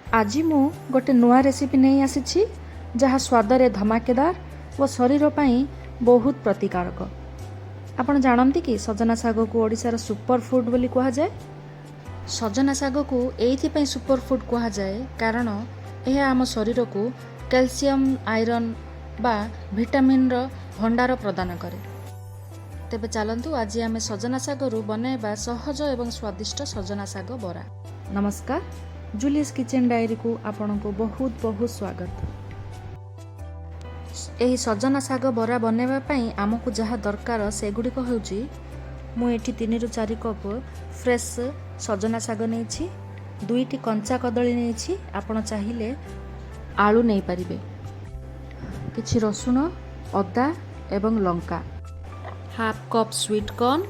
आज मु गोटे नुआ रेसिपी नहीं आसी जहाँ स्वादरे धमाकेदार व शरीर पाई बहुत प्रतिकारक। आपण जानती कि सजना साग को ओडिशार सुपर फूड बोली कहा जाए। सजना साग को एइथिपाई सुपर फूड कहा जाए कारण यह आम शरीर को कैल्शियम आयरन बा विटामिन रो भंडार प्रदान करे। तेबे चलंतु आज आम सजना सागरु बनैबा सहज एवं स्वादिष्ट सजना साग बरा। नमस्कार, जूलियस किचन डायरी को आपण को बहुत बहुत स्वागत। यही सजना साग बरा बनैबा पई आमको जहाँ दरकार सेगुड़िक होउची मु एठी 3 ରୁ 4 कप फ्रेश सजना साग नेछि, 2टी कंचा कदली नेछि, आपण चाहिले आलू नै परिबे, किछि रसुण, अदा एवं लंका, हाफ कप स्वीट कॉर्न,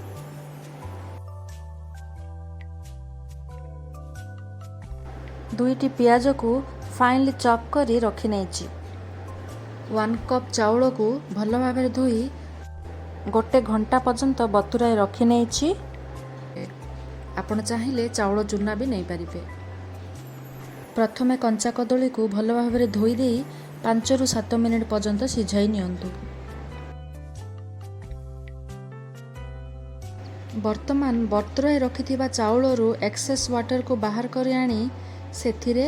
दुईटी पियाज को फाइनली चॉप करी रखी नेछि, 1 कप चाउल को भल भाव धोई गोटे घंटा पर्यंत बतुराई रखी नेछि। आपण चाहिले चाउल चूना भी नहीं पारिबे। प्रथमे कंचा कदली को भल भाव धोई दे 5 ରୁ 7 मिनिट पर्यंत सिझाई नियंतु। वर्तमान बतुराई रखिथिबा चाउलरू एक्सेस वाटर को बाहर करी आनी सेथिरे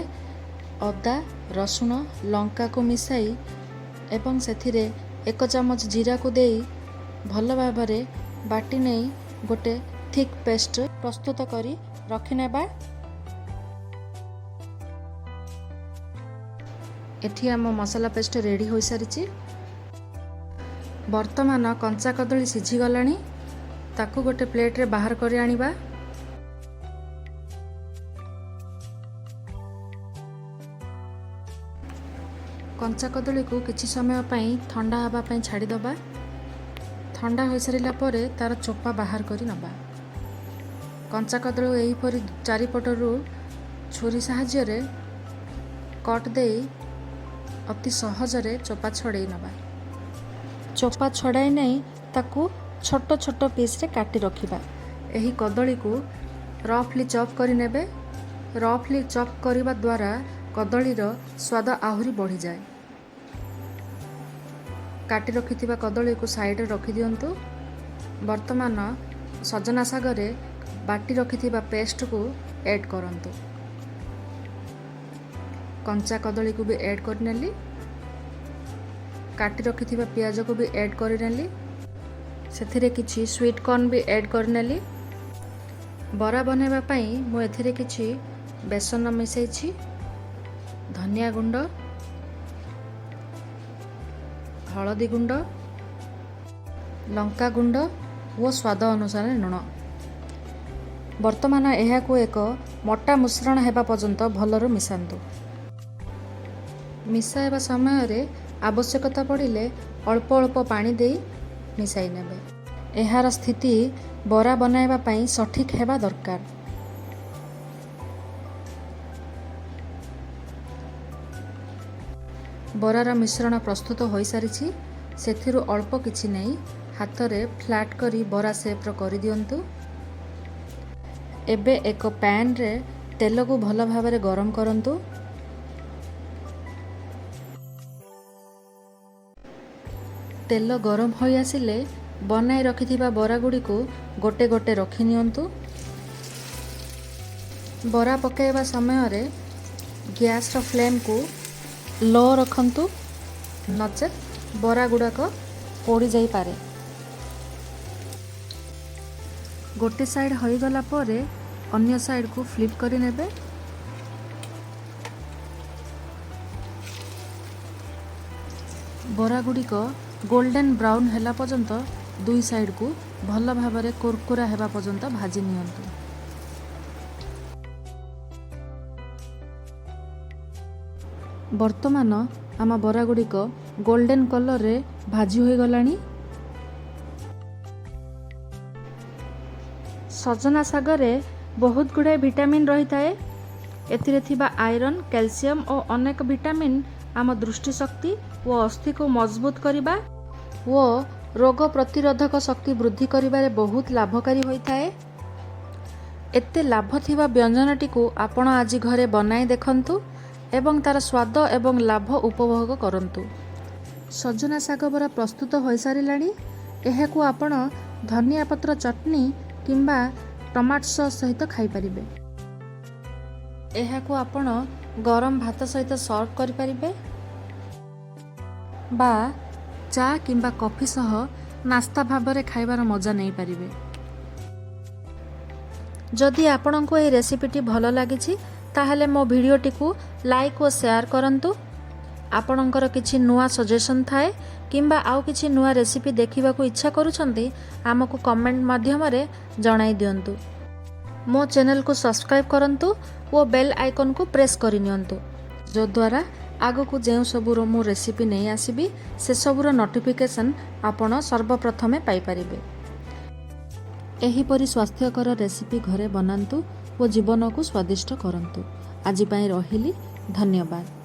अदा रसुण लंका को मिसाई एवं सेथिरे 1 चमच जीरा को देई भल भावरे बाटी नहीं गोटे थिक पेस्ट प्रस्तुत करी रखी नेबा। एठी आम मसाला पेस्ट रेडी हो सारी। वर्तमान कंचा कदली सिझी गलानी, ताकू गोटे प्लेट रे बाहर करी आनिबा। कंचा कदली को किछि समय पई ठंडा हवा पई छाड़ी दबा। ठंडा हो सारिला परे तार चोपा बाहर करी नबा। कंचा कदली एही परी चारिपटरू छुरी सहाय्य रे कट देई अति सहजरे चोपा छड़ाई नबा। चोपा छड़ाई नहीं ताकू छोट छोट पीस रे काटी रखिबा। एही कदली को रफली चॉप करी नेबे। रफली चॉप करिबा द्वारा कदलीर स्वाद आहुरी बढ़ी जाए। काटी रखिथिबा कदली को साइड रे रखि दियंतु। वर्तमान सजना सागरे बाटी रखिथिबा पेस्ट को ऐड करंतु। कंचा कदली को भी ऐड कर नेली, काटी रखिथिबा पियाज को भी ऐड कर नेली, सेथिरे किछि स्वीट कॉर्न भी ऐड कर नेली। बरा बनैबा पई मु एथिरे किछि बेसन मिसैछि, धनिया गुंड, हलदी गुंड, लंका गुंड और स्वाद अनुसार लुण। वर्तमान यह एक मोटा मिश्रण हेबा पर्यंत भलर मिसांतु। मिसाइबा समय रे आवश्यकता पड़िले अल्प अल्प पानी देई मिसाई नेबे। एहार स्थिति बरा बनाइबा पई सठिक हेबा दरकार। बरार मिश्रण प्रस्तुत हो सारी। सेथिरु अल्प किछि नहीं हाथ रे फ्लैट करी बरा शेप रो करि दियंतु। एबे एक पैन रे तेल को भल भाव रे गरम करंतु। तेल गरम हो आसिले बनाई रखिथिबा बरा गुडी को गोटे गोटे रखि नियंतु। बरा पकाइबा समय रे गैस रो फ्लेम को लो रखंतु, नचेत बरा गुड़ाक पोड़ी जाई पारे। गोटे साइड हो गला परे अन्य साइड को फ्लिप करी नेबे। बरा गुड़िक गोल्डन ब्राउन हैला पर्यंत दुई साइड को भल भावरे कुरकुरा हेबा पर्यंत भाजी नियंतु। वर्तमान आम बरा गुड़िक गोल्डन कलर रे भाजी हो गलानी। सजना सागरे बहुत गुड़ाए विटामिन रही थाए। एथिरे थिबा आयरन, कैल्शियम और अनेक विटामिन आम दृष्टि शक्ति व अस्थि को मजबूत करिबा व रोग प्रतिरोधक शक्ति वृद्धि करिबारे बहुत लाभकारी होई थाए। एते लाभ थिबा व्यंजनटी को आपण आज घरे बनाई देखंतु। ଏବଂ ତାର ସ୍ୱାଦ ଏବଂ ଲାଭ ଉପଭୋଗ କରନ୍ତୁ। ସଜନା ଶାଗ ବରା ପ୍ରସ୍ତୁତ ହୋଇସାରିଲାଣି। ଏହାକୁ ଆପଣ ଧନିଆ ପତ୍ର ଚଟଣି କିମ୍ବା ଟମାଟୋ ସସ୍ ସହିତ ଖାଇପାରିବେ। ଏହାକୁ ଆପଣ ଗରମ ଭାତ ସହିତ ସର୍ଭ କରିପାରିବେ ବା ଚା କିମ୍ବା କଫି ସହ ନାସ୍ତା ଭାବରେ ଖାଇବାର ମଜା ନେଇପାରିବେ। ଯଦି ଆପଣଙ୍କୁ ଏହି ରେସିପିଟି ଭଲ ଲାଗିଛି ତାହେଲେ ମୋ ଭିଡ଼ିଓଟିକୁ ଲାଇକ୍ ଓ ସେୟାର କରନ୍ତୁ। ଆପଣଙ୍କର କିଛି ନୂଆ ସଜେସନ୍ ଥାଏ କିମ୍ବା ଆଉ କିଛି ନୂଆ ରେସିପି ଦେଖିବାକୁ ଇଚ୍ଛା କରୁଛନ୍ତି ଆମକୁ କମେଣ୍ଟ ମାଧ୍ୟମରେ ଜଣାଇ ଦିଅନ୍ତୁ। ମୋ ଚ୍ୟାନେଲକୁ ସବସ୍କ୍ରାଇବ୍ କରନ୍ତୁ ଓ ବେଲ୍ ଆଇକନ୍କୁ ପ୍ରେସ୍ କରିନିଅନ୍ତୁ, ଯଦ୍ୱାରା ଆଗକୁ ଯେଉଁ ସବୁର ମୁଁ ରେସିପି ନେଇ ଆସିବି ସେସବୁର ନୋଟିଫିକେସନ୍ ଆପଣ ସର୍ବପ୍ରଥମେ ପାଇପାରିବେ। ଏହିପରି ସ୍ୱାସ୍ଥ୍ୟକର ରେସିପି ଘରେ ବନାନ୍ତୁ ଓ ଜୀବନକୁ ସ୍ୱାଦିଷ୍ଟ କରନ୍ତୁ। ଆଜି ପାଇଁ ରହିଲି, ଧନ୍ୟବାଦ।